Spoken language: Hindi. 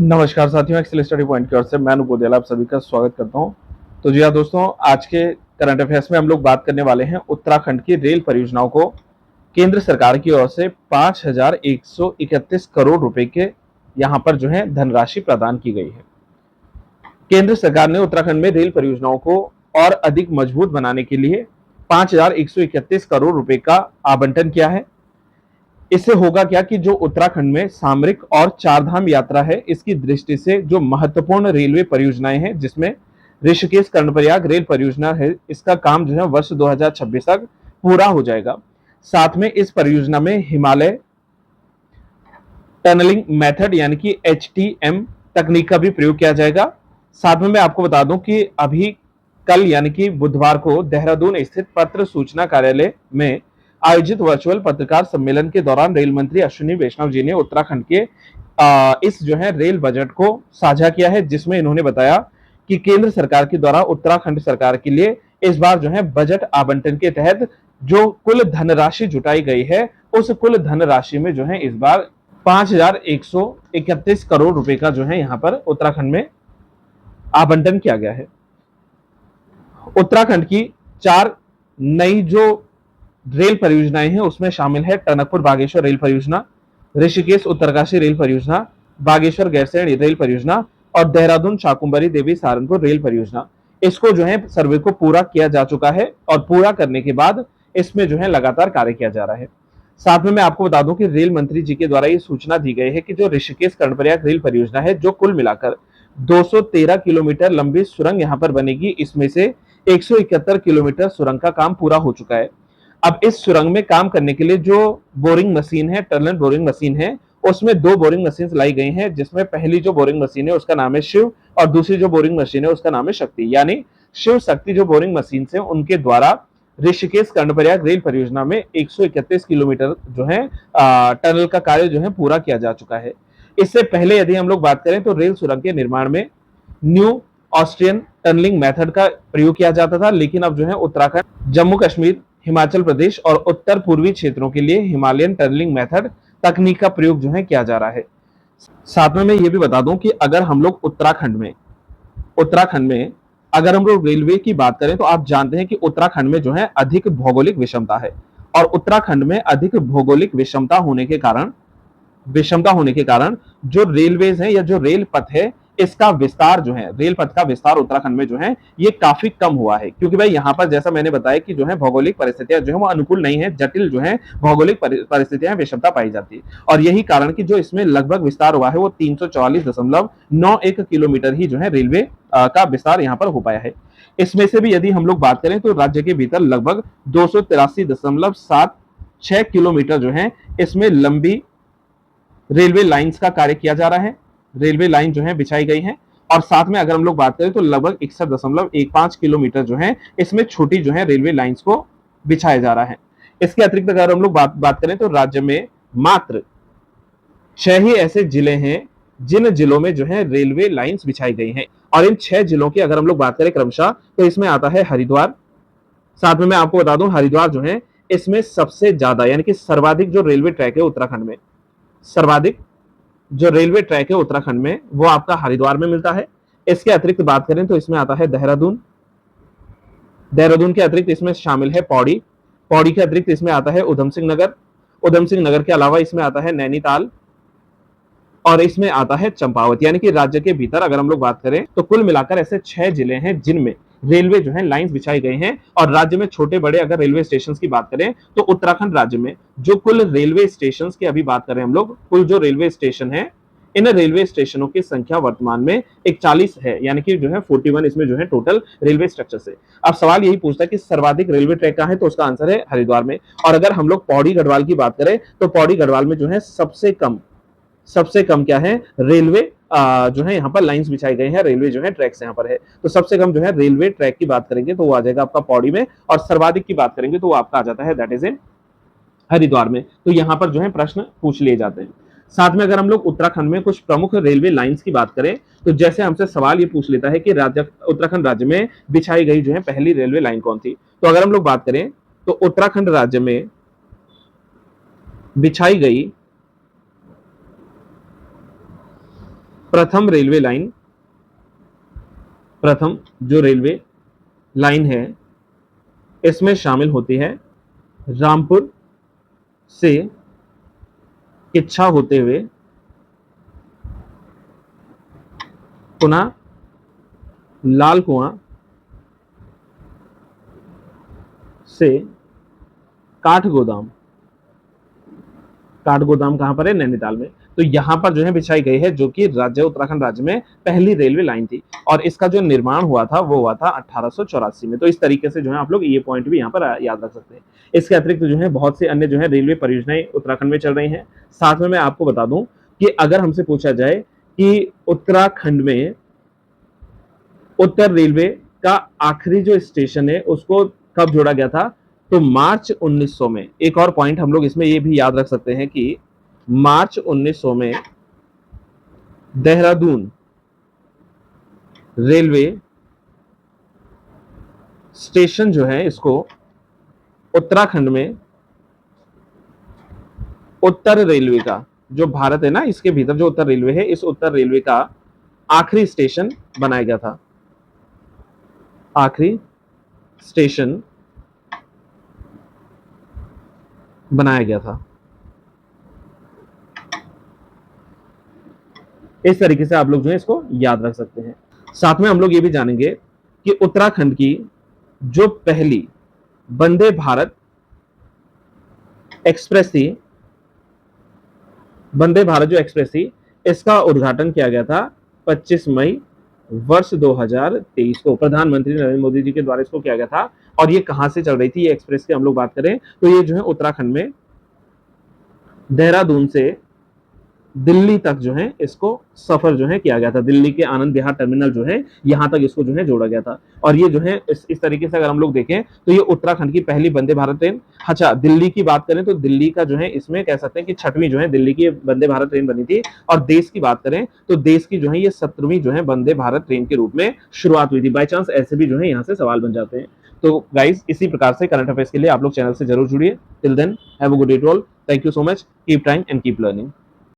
नमस्कार साथियों, एक्सेल स्टडी पॉइंट की ओर से मैं अनूप गोयल आप सभी का स्वागत करता हूं। तो जी हाँ दोस्तों, आज के करंट अफेयर्स में हम लोग बात करने वाले हैं उत्तराखंड की रेल परियोजनाओं को केंद्र सरकार की ओर से 5,131 करोड़ रुपए के यहां पर जो है धनराशि प्रदान की गई है। केंद्र सरकार ने उत्तराखंड में रेल परियोजनाओं को और अधिक मजबूत बनाने के लिए 5,131 करोड़ रुपए का आवंटन किया है। इससे होगा क्या कि जो उत्तराखंड में सामरिक और चारधाम यात्रा है, इसकी दृष्टि से जो महत्वपूर्ण रेलवे परियोजनाएं हैं, जिसमें ऋषिकेश कर्णप्रयाग रेल परियोजना है, इसका काम जो है वर्ष 2026 तक पूरा हो जाएगा। साथ में इस परियोजना में हिमालय टनलिंग मेथड यानी कि HTM तकनीक का भी प्रयोग किया जाएगा। साथ में मैं आपको बता दूं कि अभी कल यानी कि बुधवार को देहरादून स्थित पत्र सूचना कार्यालय में आयोजित वर्चुअल पत्रकार सम्मेलन के दौरान रेल मंत्री अश्विनी वैष्णव जी ने उत्तराखंड के इस जो है रेल बजट को साझा किया है, जिसमें इन्होंने बताया कि केंद्र सरकार के द्वारा उत्तराखंड सरकार के लिए इस बार जो है बजट आवंटन के तहत जो कुल धनराशि जुटाई गई है, उस कुल धनराशि में जो है इस बार 5,131 करोड़ रुपए का जो है यहाँ पर उत्तराखंड में आवंटन किया गया है। उत्तराखंड की 4 नई जो रेल परियोजनाएं हैं उसमें शामिल है टनकपुर बागेश्वर रेल परियोजना, ऋषिकेश उत्तरकाशी रेल परियोजना, बागेश्वर गैरसैंण रेल परियोजना और देहरादून शाकुंभरी देवी सहारनपुर रेल परियोजना। इसको जो है सर्वे को पूरा किया जा चुका है और पूरा करने के बाद इसमें जो है लगातार कार्य किया जा रहा है। साथ में मैं आपको बता दूं कि रेल मंत्री जी के द्वारा ये सूचना दी गई है कि जो ऋषिकेश कर्णप्रयाग रेल परियोजना है, जो कुल मिलाकर 213 किलोमीटर लंबी सुरंग यहाँ पर बनेगी, इसमें से 171 किलोमीटर सुरंग का काम पूरा हो चुका है। अब इस सुरंग में काम करने के लिए जो बोरिंग मशीन है, टनल बोरिंग मशीन है, उसमें 2 बोरिंग मशीन लाई गई हैं, जिसमें पहली जो बोरिंग मशीन है उसका नाम है शिव और दूसरी जो बोरिंग मशीन है उसका नाम है शक्ति। यानी शिव शक्ति जो बोरिंग मशीन है उनके द्वारा ऋषिकेश कर्णप्रयाग रेल परियोजना में 131 किलोमीटर जो है टनल का कार्य जो है पूरा किया जा चुका है। इससे पहले यदि हम लोग बात करें तो रेल सुरंग के निर्माण में न्यू ऑस्ट्रियन टनलिंग मेथड का प्रयोग किया जाता था, लेकिन अब जो है उत्तराखंड, जम्मू कश्मीर, हिमाचल प्रदेश और उत्तर पूर्वी क्षेत्रों के लिए हिमालयन टनलिंग मेथड तकनीक का प्रयोग जो है किया जा रहा है। साथ में मैं ये भी बता दूं कि अगर हम लोग उत्तराखंड में अगर हम लोग रेलवे की बात करें तो आप जानते हैं कि उत्तराखंड में जो है अधिक भौगोलिक विषमता है और उत्तराखंड में अधिक भौगोलिक विषमता होने के कारण जो रेलवेज है या जो रेल पथ है, इसका विस्तार जो है, रेल पथ का विस्तार उत्तराखंड में जो है ये काफी कम हुआ है, क्योंकि भाई यहाँ पर जैसा मैंने बताया कि जो है भौगोलिक परिस्थितियां जो है वो अनुकूल नहीं है, जटिल जो है भौगोलिक परिस्थितियां, विषमता पाई जाती है। और यही कारण कि जो इसमें लगभग विस्तार हुआ है वो 344.91 किलोमीटर ही जो है रेलवे का विस्तार यहाँ पर हो पाया है। इसमें से भी यदि हम लोग बात करें तो राज्य के भीतर लगभग 283.76 किलोमीटर जो है इसमें लंबी रेलवे लाइंस का कार्य किया जा रहा है, रेलवे लाइन जो है बिछाई गई है। और साथ में अगर हम लोग बात करें तो लगभग 61.15 किलोमीटर जो है इसमें छोटी जो है रेलवे लाइंस को बिछाया जा रहा है। इसके अतिरिक्त अगर हम लोग बात करें तो राज्य में मात्र 6 ही ऐसे जिले हैं जिन जिलों में जो है रेलवे लाइंस बिछाई गई हैं, और इन 6 जिलों की अगर हम लोग बात करें क्रमशः तो इसमें आता है हरिद्वार। साथ में मैं आपको बता दूं हरिद्वार जो है इसमें सबसे ज्यादा यानी कि सर्वाधिक जो रेलवे ट्रैक है उत्तराखंड में, सर्वाधिक जो रेलवे ट्रैक है उत्तराखंड में वो आपका हरिद्वार में मिलता है। इसके अतिरिक्त बात करें तो इसमें आता है देहरादून, देहरादून के अतिरिक्त इसमें शामिल है पौड़ी, पौड़ी के अतिरिक्त इसमें आता है उधम सिंह नगर, उधम सिंह नगर के अलावा इसमें आता है नैनीताल और इसमें आता है चंपावत। यानी कि राज्य के भीतर अगर हम लोग बात करें तो कुल मिलाकर ऐसे 6 जिले हैं जिनमें रेलवे जो है लाइंस बिछाई गई हैं। और राज्य में छोटे बड़े अगर रेलवे स्टेशन की बात करें तो उत्तराखंड राज्य में जो कुल रेलवे स्टेशन की अभी बात करें हम लोग, कुल जो रेलवे स्टेशन है, इन रेलवे स्टेशनों की संख्या वर्तमान में 41 है, यानी कि जो है 41 इसमें जो है टोटल रेलवे स्ट्रक्चर से। अब सवाल यही पूछता है कि सर्वाधिक रेलवे ट्रैक कहां है, तो उसका आंसर है हरिद्वार में। और अगर हम लोग पौड़ी गढ़वाल की बात करें तो पौड़ी गढ़वाल में जो है सबसे कम क्या है रेलवे जो है यहाँ पर लाइंस बिछाई गई है, रेलवे जो है ट्रैक्स यहाँ पर है। तो सबसे कम जो है रेलवे ट्रैक की बात करेंगे तो वो आ जाएगा आपका पौड़ी में, और सर्वाधिक की बात करेंगे तो वो आपका आ जाता है दैट इज इन हरिद्वार में। तो यहाँ पर जो है प्रश्न पूछ लिए जाते हैं। साथ में अगर हम लोग उत्तराखंड में कुछ प्रमुख रेलवे लाइंस की बात करें तो जैसे हमसे सवाल ये पूछ लेता है कि उत्तराखंड राज्य में बिछाई गई जो है पहली रेलवे लाइन कौन थी, तो अगर हम लोग बात करें तो उत्तराखंड राज्य में बिछाई गई प्रथम रेलवे लाइन, प्रथम जो रेलवे लाइन है इसमें शामिल होती है रामपुर से किच्छा होते हुए पुनः लाल कुआं से काठगोदाम। काठगोदाम कहां पर है? नैनीताल में। तो यहां पर जो है बिछाई गई है, जो कि राज्य उत्तराखंड राज्य में पहली रेलवे लाइन थी और इसका जो निर्माण हुआ था वो हुआ था 1884 में। तो इस तरीके से जो है आप लोग ये पॉइंट भी यहाँ पर याद रख सकते हैं। इसके अतिरिक्त जो है बहुत से अन्य जो है रेलवे परियोजनाएं उत्तराखंड में चल रही हैं। साथ में मैं आपको बता दूं कि अगर हमसे पूछा जाए कि उत्तराखंड में उत्तर रेलवे का आखिरी जो स्टेशन है उसको कब जोड़ा गया था, तो मार्च 1900 में। एक और पॉइंट हम लोग इसमें ये भी याद रख सकते हैं कि मार्च 1900 में देहरादून रेलवे स्टेशन जो है इसको उत्तराखंड में उत्तर रेलवे का, जो भारत है ना इसके भीतर जो उत्तर रेलवे है, इस उत्तर रेलवे का आखिरी स्टेशन बनाया गया था। आखिरी स्टेशन बनाया गया था। इस तरीके से आप लोग जो है इसको याद रख सकते हैं। साथ में हम लोग ये भी जानेंगे कि उत्तराखंड की जो पहली वंदे भारत एक्सप्रेस थी, वंदे भारत जो एक्सप्रेस थी, इसका उद्घाटन किया गया था 25 मई वर्ष 2023 को। प्रधानमंत्री नरेंद्र मोदी जी के द्वारा इसको किया गया था। और ये कहां से चल रही थी ये एक्सप्रेस की हम लोग बात करें तो ये जो है उत्तराखंड में देहरादून से दिल्ली तक जो है इसको सफर जो है किया गया था। दिल्ली के आनंद विहार टर्मिनल जो है यहां तक इसको जो है जोड़ा गया था। और ये जो है इस तरीके से अगर हम लोग देखें तो ये उत्तराखंड की पहली वंदे भारत ट्रेन। अच्छा, दिल्ली की बात करें तो दिल्ली का जो है इसमें कह सकते हैं कि 6वीं जो है दिल्ली की वंदे भारत ट्रेन बनी थी। और देश की बात करें तो देश की जो है ये 17वीं जो है वंदे भारत ट्रेन के रूप में शुरुआत हुई थी। बाई चांस ऐसे भी जो है यहाँ से सवाल बन जाते हैं। तो गाइज इसी प्रकार से करंट अफेयर्स के लिए आप लोग चैनल से जरूर जुड़िए। Till then have a good day to all. Thank you so much. Keep trying and keep learning.